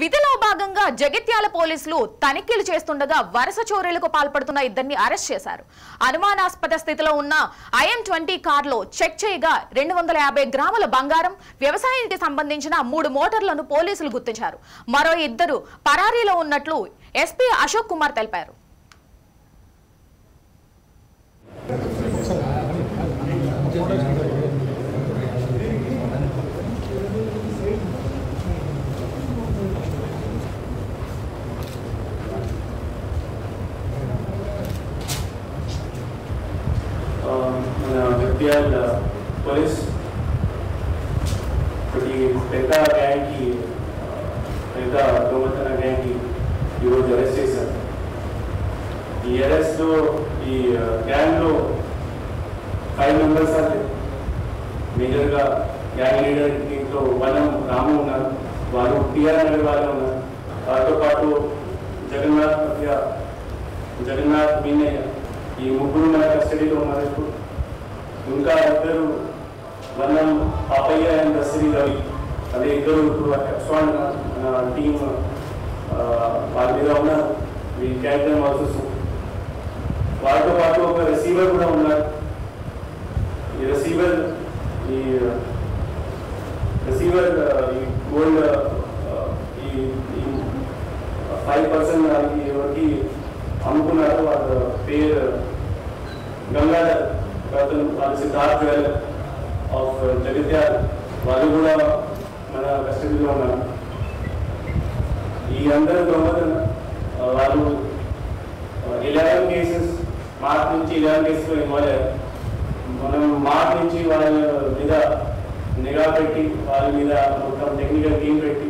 విధిలో భాగంగా జగిత్యాల పోలీసులు తనిఖీలు చేస్తుండగా వరుస చోరీలకు పాల్పడుతున్న ఇద్దరిని అరెస్ట్ చేశారు. అనుమానాస్పద స్థితిలో ఉన్న IM-20 కార్లో చెక్ చేయగా 250 గ్రాముల బంగారం, వ్యవసాయానికి సంబంధించిన 3 మోటార్లను పోలీసులు గుర్తించారు. మరో ఇద్దరు పరారీలో ఉన్నట్లు SP అశోక్ కుమార్ తెలిపారు. जगित्याल पुलिस पेद्द ग्यांग की पेद्द दొంగతన గ్యాంగ్ కి ఈరోజు అరెస్ట్ చేశారు. ఈ అరెస్ట్ లో ఈ గ్యాంగ్ లో 5 మెంబర్స్ అంటే మేజర్ గా గ్యాంగ్ లీడర్ దీంట్లో వనం రాము ఉన్నారు, వారు టిఆర్ నగర్ వాళ్ళు ఉన్నారు. వారితో పాటు జగన్నాథ్ మీనయ్య ఈ ముగ్గురు మన కస్టడీలో ఉన్నారు. ఇప్పుడు ఇంకా ఇద్దరు వనం పాపయ్య అండ్ దసరి రవి అదే ఇద్దరు ఇప్పుడు ఎక్స్వాన్ టీమ్ వాళ్ళ మీద ఉన్నారు. We catch them also. వారితో పాటు ఒక రిసీవర్ కూడా ఉన్నారు. ఈ రిసీవర్ గోల్డ్ ఈ 5% ఎవరికి అమ్ముకున్నారు. వాళ్ళ పేరు గంగాధర్, వాళ్ళ సిద్ధార్థ్ జ్యువెలర్ ఆఫ్ జగిత్యాల, వాళ్ళు కూడా మన కస్టడీలో ఉన్నారు. ఈ అందరూ దొంగతన వాళ్ళు 11 కేసెస్ మార్చ్ నుంచి 11 కేసులో ఇన్వాల్వ్ అయ్యారు. మనం మార్చ్ నుంచి వాళ్ళ మీద నిఘా పెట్టి వాళ్ళ మీద మొత్తం టెక్నికల్ టీం పెట్టి